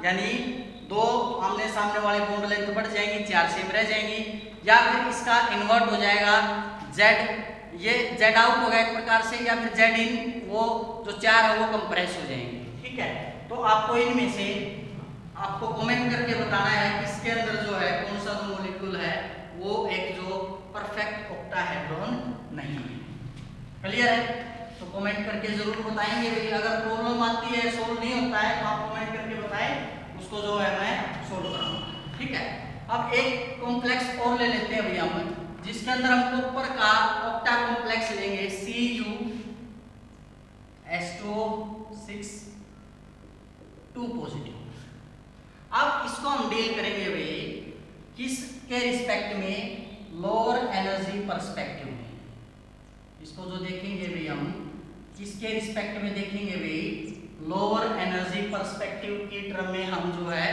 यानी दो आमने सामने वाले बॉन्ड लेंथ बढ़ जाएंगी, चार सेम रह जाएंगी, या फिर इसका इन्वर्ट हो जाएगा, जेड ये जेड आउट होगा एक प्रकार से, या फिर जेड इन, वो जो चार है वो कंप्रेस हो जाएंगे। ठीक है, तो आपको इनमें से आपको कमेंट करके बताना है किसके अंदर जो है कौन सा जो मॉलिक्यूल है वो एक जो परफेक्ट ऑक्टाहेड्रॉन नहीं है। क्लियर है, तो कमेंट करके जरूर बताएंगे भाई। अगर प्रॉब्लम आती है, सोल्व नहीं होता है, तो आप कमेंट करके बताएं, उसको जो है मैं सोल्व कराऊंगा। ठीक है, अब एक कॉम्प्लेक्स और ले लेते हैं भैया हम, जिसके अंदर हम कॉपर का ऑक्टा कॉम्प्लेक्स लेंगे Cu H2O6 2 पॉजिटिव। अब इसको हम डील करेंगे भाई किसके रिस्पेक्ट में, लोअर एनर्जी पर्सपेक्टिव में। इसको जो देखेंगे भाई हम किसके रिस्पेक्ट में देखेंगे भाई, लोअर एनर्जी पर्सपेक्टिव की टर्म में हम जो है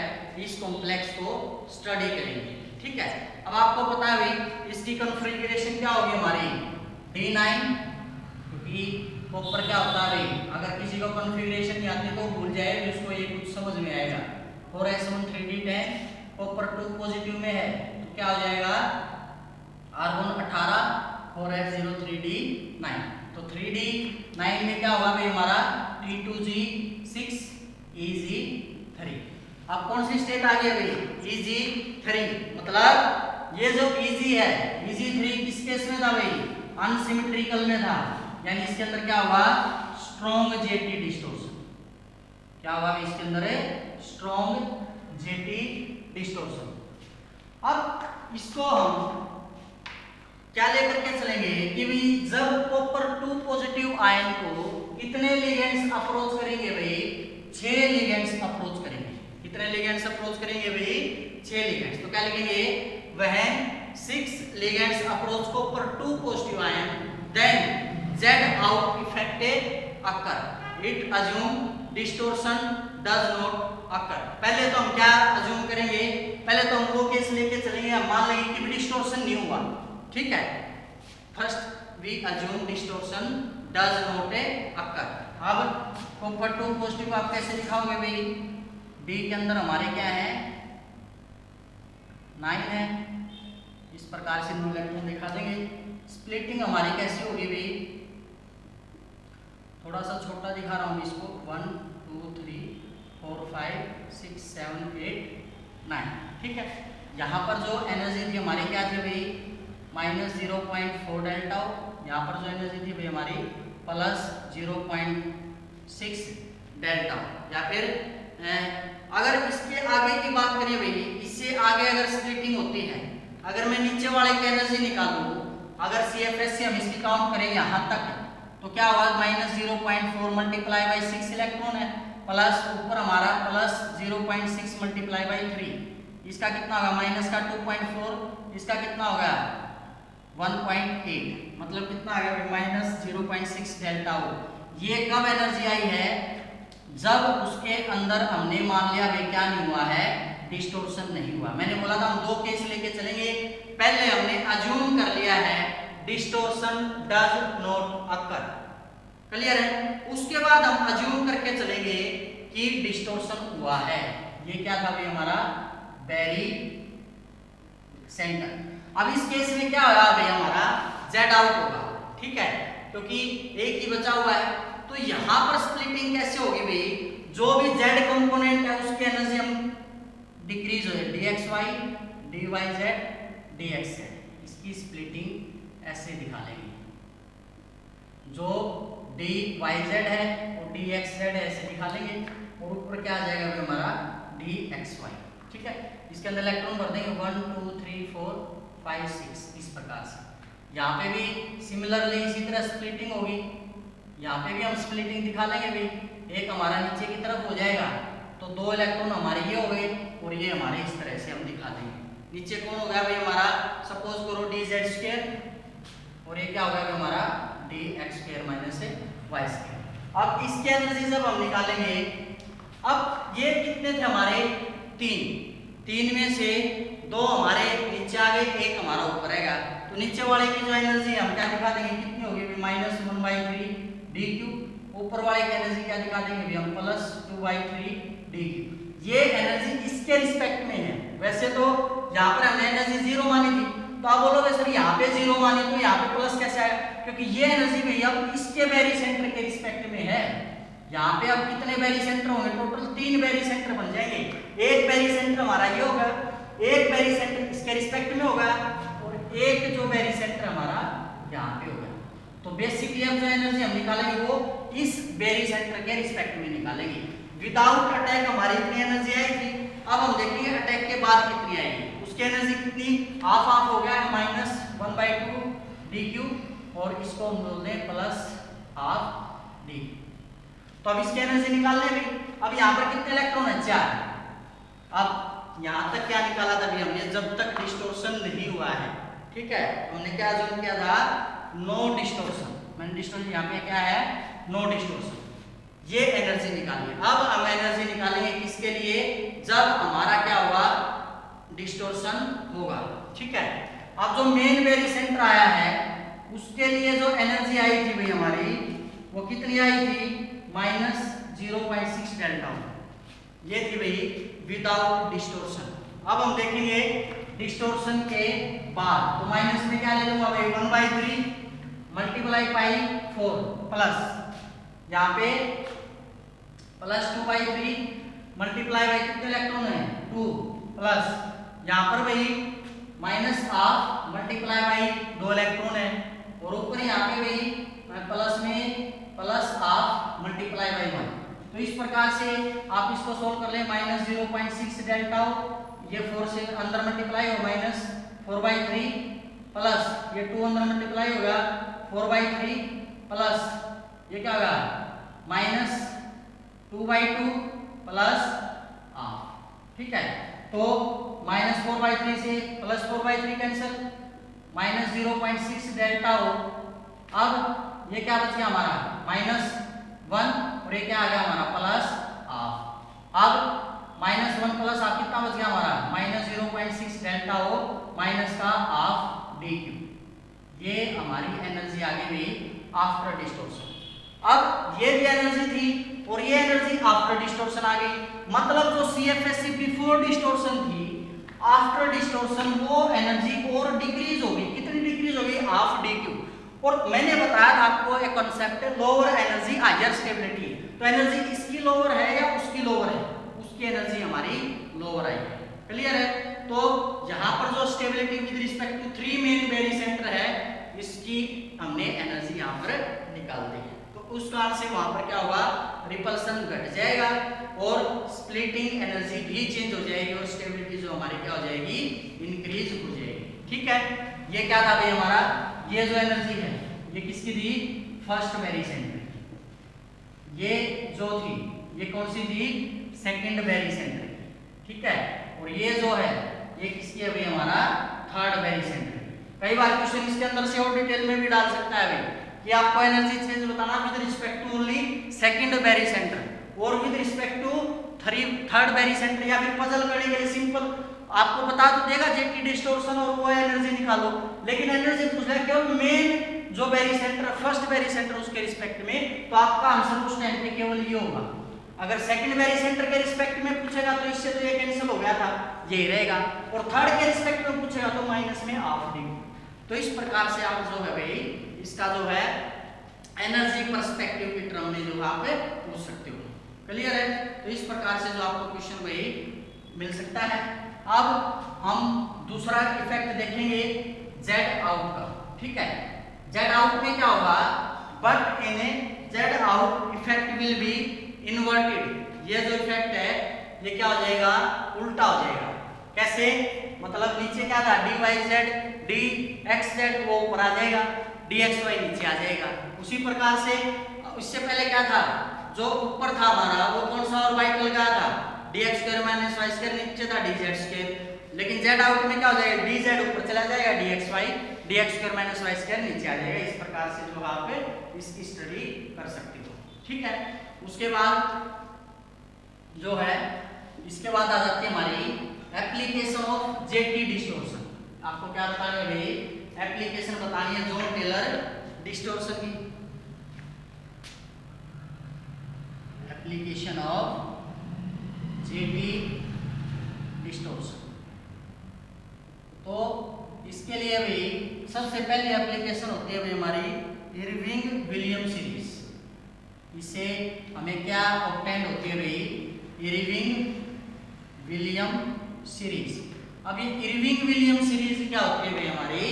इस कॉम्प्लेक्स को स्टडी करेंगे। ठीक है, अब आपको पता है भाई इसकी कॉन्फ़िगरेशन क्या होगी हमारी, D9, क्योंकि कॉपर क्या होता है भाई, अगर किसी को कॉन्फ़िगरेशन नहीं आती तो भूल जाए, उसको ये कुछ समझ में आएगा। 4s1 3d10, कॉपर 2 पॉजिटिव में है, तो क्या हो जाएगा, R1 18 4s0 3d9, तो 3d9 में क्या होगा भाई हमारा T2G6 EG3। अब कौन सी स्टेट आ गई भाई, EG3, मतलब ये जो इजी है, इजी 3 किस केस में था भाई, अनसिमेट्रिकल में था, यानी इसके अंदर क्या हुआ, स्ट्रॉन्ग जेटी डिस्टोर्शन। क्या हुआ इसके अंदर है, स्ट्रॉन्ग जेटी डिस्टोर्शन। अब इसको हम क्या लेकर के चलेंगे कि भाई जब कॉपर 2 पॉजिटिव आयन को कितने लिगेंड्स अप्रोच करेंगे भाई, 6 लिगेंड्स अप्रोच करेंगे। कितने लिगेंड्स अप्रोच करेंगे भाई, 6 लिगेंड्स। तो क्या लिखेंगे, वह 6 ligands approach copper 2 positive ion, then Z out effect occur, it assume distortion does not occur। पहले तो हम क्या अज्यूम करेंगे, पहले तो हम वो केस लेके चलेंगे, हम मान लेंगे कि डिस्टोर्शन नहीं हुआ, ठीक है। First we assume distortion does not occur. अब कॉपर 2 पॉजिटिव आप कैसे दिखाओगे भाई, डी के अंदर हमारे क्या है, 9 है, इस प्रकार से 9 इलेक्ट्रॉन दिखा देंगे। स्प्लिटिंग हमारी कैसी होगी भाई, थोड़ा सा छोटा दिखा रहा हूँ इसको, 1 2 3 4 5 6 7 8 9, ठीक है। यहाँ पर जो एनर्जी थी हमारी क्या थी भाई, -0.4 डेल्टा, यहाँ पर जो एनर्जी थी भाई हमारी +0.6 डेल्टा। या फिर अगर इसके आगे की बात करें भाई, इससे आगे अगर स्प्लिटिंग होती है, अगर मैं नीचे वाले की एनर्जी निकालूं, अगर CFS से हम इसकी काउंट करें यहाँ तक, तो क्या होगा, -0.4 मल्टीप्लाई बाई 6 इलेक्ट्रॉन है, प्लस ऊपर हमारा +0.6 मल्टीप्लाई बाई 3, इसका कितना होगा, माइनस का 2.4, इसका कितना होगा 1.8, मतलब कितना आ गया, -0.6 डेल्टा हो। ये कब एनर्जी आई है, जब उसके अंदर हमने मान लिया भाई क्या नहीं हुआ है, डिस्टोर्शन नहीं हुआ। मैंने बोला था हम 2 केस लेके चलेंगे, पहले हमने अज्यूम कर लिया है distortion does not occur, clear है। उसके बाद हम अज्यूम करके चलेंगे कि डिस्टोर्शन हुआ है। ये क्या था भाई हमारा, बेरी सेंटर। अब इस केस में क्या होगा भाई, हमारा Z आउट होगा, ठीक है, क्योंकि एक ही बचा हुआ है। तो यहां पर स्प्लिटिंग कैसे होगी भाई, जो भी Z कंपोनेंट है उसकी एनर्जी हम डिक्रीज हो जाए, dxy dyz dxz, इसकी स्प्लिटिंग ऐसे दिखा लेंगे, जो dyz है और dxz ऐसे दिखा लेंगे, और ऊपर क्या आ जाएगा हमारा dxy, ठीक है। इसके अंदर इलेक्ट्रॉन भर देंगे 1 2 3 4 5 6, इस प्रकार से। यहाँ पे भी सिमिलरली इसी तरह स्प्लिटिंग होगी, यहाँ पे भी हम स्प्लिटिंग दिखा लेंगे भाई, एक हमारा नीचे की तरफ हो जाएगा, तो 2 इलेक्ट्रॉन हमारे ये हो गए, और ये हमारे इस तरह से हम दिखा देंगे। नीचे कौन हो गया भाई हमारा, सपोज करो dz², और ये क्या हो गया हमारा dx² - y²। अब इसके एनर्जी जब हम निकालेंगे, अब ये कितने थे हमारे, 3 में से 2 हमारे नीचे आ गए, 1 हमारा ऊपर रहेगा, तो नीचे वाले की जो एनर्जी हम क्या दिखा देंगे, कितनी होगी, -1/3 dq। ऊपर वाले की एनर्जी क्या दिखा देंगे हम, +2/3 dq। ये एनर्जी इसके रिस्पेक्ट में है। वैसे तो यहाँ पर हमने एनर्जी 0 मानी थी, तो आप बोलोगे सर यहाँ पे 0 मानी तो यहाँ पे प्लस कैसे आया, क्योंकि ये एनर्जी भैया इसके बेरी सेंटर के रिस्पेक्ट में है। यहाँ पे अब कितने बेरी सेंटर होंगे, टोटल 3 बेरी सेंटर बन जाएंगे। एक बेरी सेंटर हमारा ये होगा, एक बेरी सेंटर इसके रिस्पेक्ट में होगा, और एक जो बेरी सेंटर हमारा यहाँ पे होगा। तो बेसिकली अब जो एनर्जी हम निकालेंगे वो इस बेरी सेंटर के रिस्पेक्ट में निकालेंगे। विदाउट अटैक हमारी इतनी एनर्जी आई थी, अब हम देखेंगे अटैक के बाद कितनी आएगी। उसकी एनर्जी कितनी, हाफ हाफ हो गया, -1/2 dq, और इसको हम बोल दें +12 d। तो अब इसकी एनर्जी निकालने में, अब यहाँ पर कितने इलेक्ट्रॉन है, 4। अब यहाँ तक क्या निकाला था हमने, जब तक डिस्टोर्शन नहीं हुआ है, ठीक है, हमने क्या अज्यूम किया था, नो डिस्टोर्शन। मैंने डिस्टोर्शन यहाँ पे क्या है, नो डिस्टोर्शन। ये एनर्जी निकालिए। अब हम एनर्जी निकालेंगे किसके लिए, जब हमारा क्या हुआ, डिस्टोर्शन होगा, ठीक है। अब जो मेन बेरी सेंटर आया है उसके लिए जो एनर्जी आई थी भाई हमारी, वो कितनी आई थी, -0.6 डेल्टा। ये थी भाई विदाउट डिस्टोर्शन। अब हम देखेंगे डिस्टोर्शन के बाद, तो माइनस में क्या ले लूंगा भाई, 1/3 मल्टीप्लाई बाई 4 प्लस, यहाँ पे +2/3 मल्टीप्लाई बाई कितने इलेक्ट्रॉन है, 2 प्लस, यहाँ पर भाई minus half multiply by 2 electron है, और ऊपर यहाँ पे भी प्लस में प्लस हाफ मल्टीप्लाई बाई 1। तो इस प्रकार से आप इसको सोल्व कर ले। माइनस 0.6 डेल्टा ये 4 से अंदर मल्टीप्लाई हो माइनस 4/3 प्लस ये 2 अंदर मल्टीप्लाई होगा 4/3 प्लस ये क्या होगा माइनस 2/2 प्लस हाफ। ठीक है, तो माइनस 4/3 से प्लस 4/3 कैंसिल, माइनस 0.6 डेल्टा हो। अब ये क्या बच गया हमारा माइनस 1 और ये क्या आ गया हमारा प्लस हाफ। अब माइनस 1 प्लस हाफ कितना बच गया हमारा माइनस 0.6 डेल्टा हो माइनस का हाफ डी क्यू। ये हमारी एनर्जी आ गई आफ्टर डिस्टॉर्शन। अब ये भी एनर्जी थी और ये एनर्जी आफ्टर डिस्टॉर्शन आ गई, मतलब जो CFSE बिफोर डिस्टॉर्शन थी आफ्टर डिस्टॉर्शन वो एनर्जी और डिक्रीज होगी। कितनी डिक्रीज होगी हाफ डी क्यू। और मैंने बताया था आपको एक कॉन्सेप्ट है लोअर एनर्जी हायर स्टेबिलिटी। तो एनर्जी इसकी लोअर है या उसकी लोअर है, उसकी एनर्जी हमारी लोअर आई है। क्लियर है, तो यहाँ पर जो stability with respect to 3 main barycentre है इसकी हमने एनर्जी यहाँ पर निकाल दी है। तो उस कारण से वहां पर क्या होगा रिपल्सन घट जाएगा और स्प्लिटिंग एनर्जी भी चेंज हो जाएगी और स्टेबिलिटी जो हमारी क्या हो जाएगी इंक्रीज हो जाएगी। ठीक है, ये क्या था भाई हमारा ये जो एनर्जी है ये किसकी थी फर्स्ट बेरी सेंटर की, ये जो थी ये कौन सी थी सेकंड बेरी सेंटर की। ठीक है, और ये जो है ये किसकी है भाई हमारा थर्ड बेरी सेंटर। कई बार क्वेश्चन इसके अंदर से और डिटेल में भी डाल सकता है भाई कि आपको एनर्जी चेंज बताना with respect to only second barycentre और with respect to third barycentre, या फिर पजल करने के लिए सिंपल आपको बता तो देगा जेटी डिस्टॉर्शन और वो एनर्जी निकालो, लेकिन एनर्जी पूछ रहा है केवल मेन जो barycentre first barycentre उसके रिस्पेक्ट में, तो आपका आंसर उस टाइम पे केवल ये होगा। अगर सेकंड बेरी सेंटर के रिस्पेक्ट में पूछेगा तो इससे तो ये कैंसिल हो गया था, यही रहेगा, और थर्ड के रिस्पेक्ट में पूछेगा तो माइनस में हाफ डी। तो इस प्रकार से आप जो है भाई इसका जो है एनर्जी पर्सपेक्टिव की टर्म में जो आप पूछ सकते हो। क्लियर है, तो इस प्रकार से जो आपको क्वेश्चन भाई मिल सकता है। अब हम दूसरा इफेक्ट देखेंगे जेड आउट का। ठीक है, जेड आउट में क्या होगा but in Z out effect will be inverted. ये जो इफेक्ट है ये क्या हो जाएगा उल्टा हो जाएगा। कैसे, मतलब नीचे क्या था dy z dxz वो ऊपर आ जाएगा, dxy नीचे आ जाएगा। उसी प्रकार से इससे पहले क्या था जो ऊपर था हमारा वो कौन सा और वाइट का था dx square minus y square नीचे था dz स्क्वायर, लेकिन z आउट में क्या हो जाएगा dz ऊपर चला जाएगा dxy dx square minus y square नीचे आ जाएगा। इस प्रकार से जो आप इसकी स्टडी कर सकते हो। ठीक है, उसके बाद जो है इसके बाद आ जाती है हमारी एप्लीकेशन ऑफ जेटी डिस्टॉर्शन। आपको क्या बताना है भाई एप्लीकेशन बतानी है जॉन टेलर डिस्टॉर्शन की। एप्लीकेशन ऑफ जेटी डिस्टॉर्शन, तो इसके लिए भी सबसे पहले एप्लीकेशन होती है भाई हमारी इरविंग विलियम सीरीज। इससे हमें क्या ऑब्टेन होती है भाई इरविंग विलियम सीरीज। अब ये इरविंग विलियम सीरीज क्या होती है भाई हमारी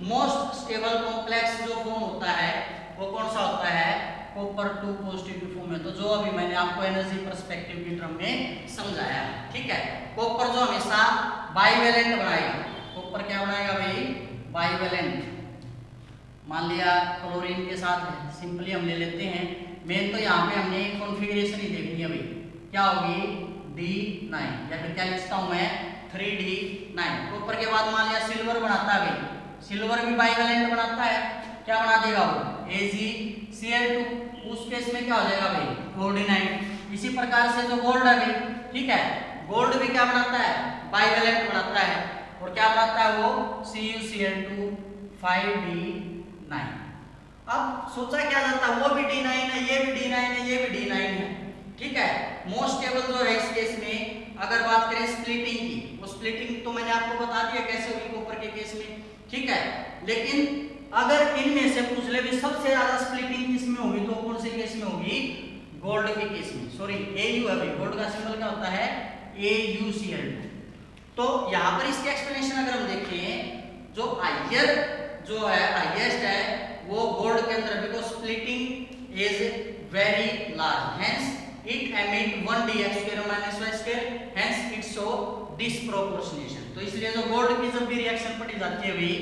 मोस्ट स्टेबल कॉम्प्लेक्स जो फॉर्म होता है वो कौन सा होता है कॉपर 2 पॉजिटिव फॉर्म में। तो जो अभी मैंने आपको एनर्जी पर्सपेक्टिव की टर्म में समझाया। ठीक है, कॉपर जो हमेशा बाइवेलेंट बनाएगा, कॉपर क्या बनाएगा भाई बाइवेलेंट। मान लिया क्लोरीन के साथ है, सिंपली हम ले लेते हैं। मेन तो यहाँ पे हमने कॉन्फ़िगरेशन ही देखनी है भाई क्या होगी D9, या फिर क्या लिखता हूँ मैं 3D9। कॉपर के बाद मान लिया सिल्वर बनाता है भाई, सिल्वर भी बाइवेलेंट बनाता है, क्या बना देगा वो AgCl2। उस केस में क्या हो जाएगा भाई 4D9। इसी प्रकार से जो गोल्ड है भाई, ठीक है, गोल्ड भी क्या बनाता है बाइवेलेंट बनाता है, और क्या बनाता है वो CuCl2 5D9। अब सोचा क्या जाता है वो भी D9 है, ये भी D9 है, ये भी D9 है। ठीक है, मोस्ट स्टेबल जो है इस केस में अगर बात करें स्प्लिटिंग की, वो स्प्लिटिंग तो मैंने आपको बता दिया कैसे होगी कॉपर के केस में। ठीक है, लेकिन अगर इनमें से पूछ ले भी सबसे ज्यादा स्प्लिटिंग किस में होगी तो कौन से केस में होगी गोल्ड के केस में। सॉरी Au है भाई, गोल्ड का सिंबल क्या होता है AuCl2। तो यहाँ पर इसके एक्सप्लेनेशन अगर हम देखें, जो हायर जो है हाईएस्ट है वो गोल्ड के अंदर, because splitting is very large, hence it emit 1dx² - y², hence it show disproportionation. तो इसलिए जो गोल्ड की जब भी रिएक्शन पड़ी जाती है भाई,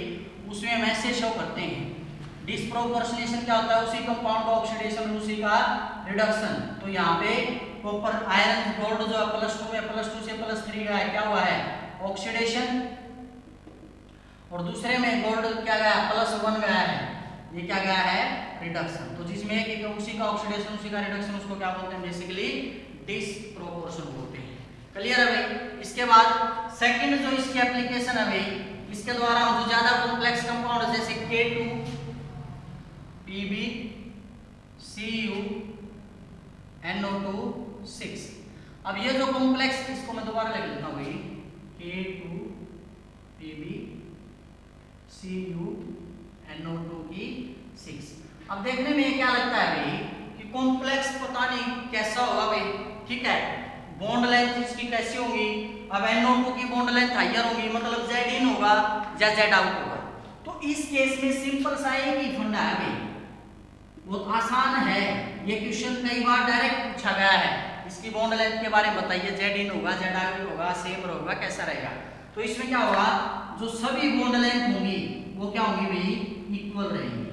उसमें हम ऐसे शो करते हैं। डिस्प्रोपोर्शनेशन क्या होता है? उसी कंपाउंड का ऑक्सीडेशन, उसी का रिडक्शन। तो यहाँ पे कॉपर आयरन गोल्ड जो है +2 में +2 से +3 गया है, क्या हुआ है? ऑक्सीडेशन। और दूसरे में गोल्ड क्या गया? +1 गया है, ये क्या गया है? रिडक्शन। तो जिसमें एक उसी का ऑक्सीडेशन उसी का रिडक्शन, उसको क्या बोलते हैं? बेसिकली डिस्प्रोपोर्शन बोलते हैं। क्लियर है भाई? इसके बाद सेकंड जो इसकी एप्लीकेशन है भाई, इसके द्वारा हम जो ज्यादा कॉम्प्लेक्स कंपाउंड जैसे K2 PbCu NO2 6। अब ये जो कॉम्प्लेक्स, इसको मैं दोबारा लिख लेता हूं भाई, K2 PbCu NO2 की 6। अब देखने में क्या लगता है भाई कि कॉम्प्लेक्स पता नहीं कैसा होगा भाई, ठीक है, बॉन्ड लेंथ इसकी कैसी होगी? अब NO2 की बॉन्ड लेंथ हायर होगी, मतलब Z इन होगा या Z आउट होगा। तो इस केस में सिंपल सा एक ही फंडा है भाई, बहुत आसान है। ये क्वेश्चन कई बार डायरेक्ट पूछा गया है, इसकी बॉन्ड लेंथ के बारे में बताइए, Z इन होगा, Z आउट होगा, सेम होगा, कैसा रहेगा? तो इसमें क्या होगा, जो सभी बॉन्ड लेंथ होंगी वो क्या होंगी भाई? इक्वल रहेंगी।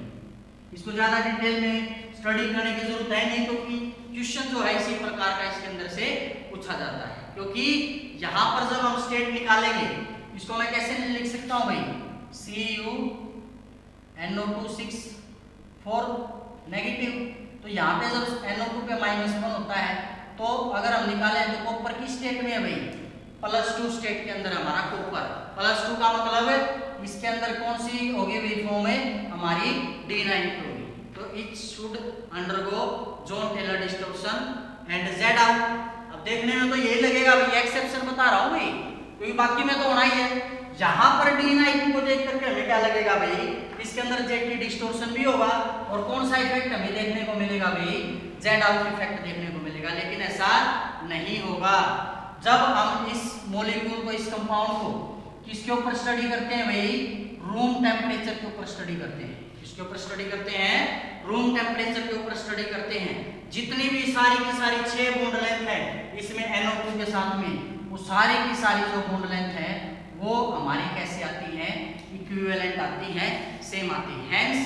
इसको ज्यादा डिटेल में स्टडी करने की जरूरत है नहीं, क्योंकि क्वेश्चन जो है इसी प्रकार का इसके अंदर से पूछा जाता है। क्योंकि यहाँ पर जब हम स्टेट निकालेंगे, इसको मैं कैसे लिख सकता हूँ भाई? Cu NO2 6 4 negative. तो यहाँ पे जब NO2 पे -1 होता है, तो अगर हम निकालें तो कॉपर की स्टेट में है भाई, +2 स्टेट के अंदर हमारा कॉपर। +2 का मतलब है इसके अंदर कौन सी होगी भाई फॉर्म में? हमारी D9 होगी। तो it should undergo Jahn Teller distortion and Z out. अब देखने में तो यही लगेगा भाई, एक्सेप्शन बता रहा हूँ भाई, क्योंकि बाकी में तो होना ही है। यहाँ पर D9 को देख करके हमें क्या लगेगा भाई, इसके अंदर Z डिस्टॉर्शन भी होगा, और कौन सा इफेक्ट हमें देखने को मिलेगा भाई? Z आउट इफेक्ट देखने को मिलेगा। लेकिन ऐसा नहीं होगा। जब हम इस मॉलिक्यूल को, इस कंपाउंड को किसके ऊपर स्टडी करते हैं भाई? रूम टेम्परेचर के ऊपर स्टडी करते हैं। किसके ऊपर स्टडी करते हैं? रूम टेम्परेचर के ऊपर स्टडी करते हैं। जितनी भी सारी की सारी 6 बॉन्ड लेंथ है इसमें NO2 के साथ में, वो सारी की सारी जो बॉन्ड लेंथ है वो हमारी कैसी आती है? इक्विवेलेंट आती है, सेम आती है। हेंस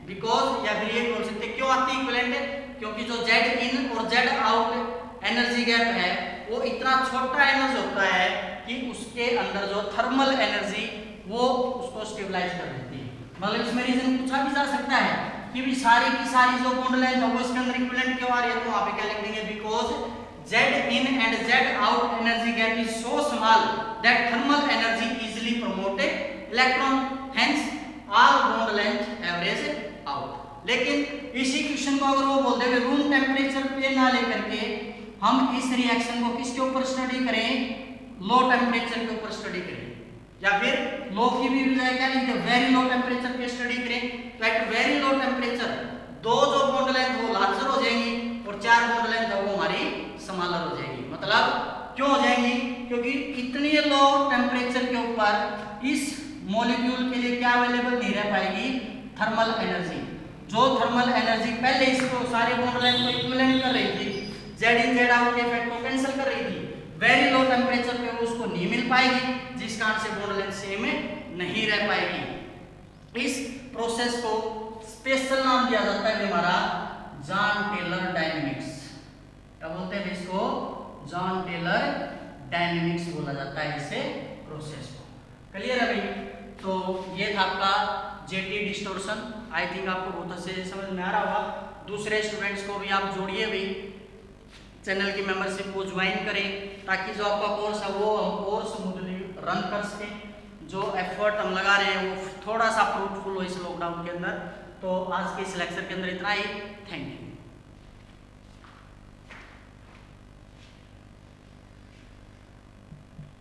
बिकॉज, या फिर ये बोल सकते हैं क्यों आती है इक्विवेलेंट? क्योंकि जो Z इन और Z आउट एनर्जी गैप है वो इतना छोटा एनर्जी होता है कि उसके अंदर जो थर्मल एनर्जी वो उसको स्टेबलाइज कर देती है। मतलब इसमें रीजन पूछा भी जा सकता है कि भी सारी की सारी जो बॉन्ड लेंथ है वो इसके अंदर इक्विवेलेंट क्यों आ रही है? तो वहां पे क्या लिख देंगे? Because Z in and Z out energy gap is so small that thermal energy easily promoted electron, hence all bond length average out। लेकिन इसी क्वेश्चन को अगर वो बोल दे रूम टेम्परेचर पे ना लेकर के हम इस रिएक्शन को किसके ऊपर स्टडी करें? लो टेम्परेचर के ऊपर स्टडी करें, या फिर लो की भी बजाय क्या लिखते हैं? वेरी लो टेम्परेचर पे स्टडी करें। तो एट वेरी लो टेम्परेचर दो जो बॉन्ड लेंथ वो लार्जर हो जाएंगी और 4 बॉन्ड लेंथ है वो हमारी स्मॉलर हो जाएगी। मतलब क्यों हो जाएंगी? क्योंकि इतनी लो टेम्परेचर के ऊपर इस मॉलिक्यूल के लिए क्या अवेलेबल नहीं रह पाएगी? Thermal energy. जो थर्मल एनर्जी पहले इसको सारे बॉन्ड लेंथ को इक्विवेलेंट कर रही थी, Z इन Z आउट के इफेक्ट को कैंसिल कर रही थी, वेरी लो टेम्परेचर पे वो उसको नहीं मिल पाएगी, जिस कारण से बॉन्ड लेंथ सेम नहीं रह पाएगी। इस प्रोसेस को स्पेशल नाम दिया जाता है हमारा जॉन टेलर डायनेमिक्स। क्या बोलते हैं इसको? जॉन टेलर डायनेमिक्स बोला जाता है इसे प्रोसेस को। क्लियर है भाई? तो ये था आपका जेटी डिस्टॉर्शन। आई थिंक आपको बहुत अच्छे से समझ में आ रहा होगा। दूसरे स्टूडेंट्स को भी आप जोड़िए भी, चैनल की मेंबरशिप को ज्वाइन करें, ताकि जो आपका कोर्स है वो हम कोर्स स्मूथली रन कर सकें। जो एफर्ट हम लगा रहे हैं वो थोड़ा सा फ्रूटफुल हो इस लॉकडाउन के अंदर। तो आज के इस लेक्चर के अंदर इतना ही। Thank you.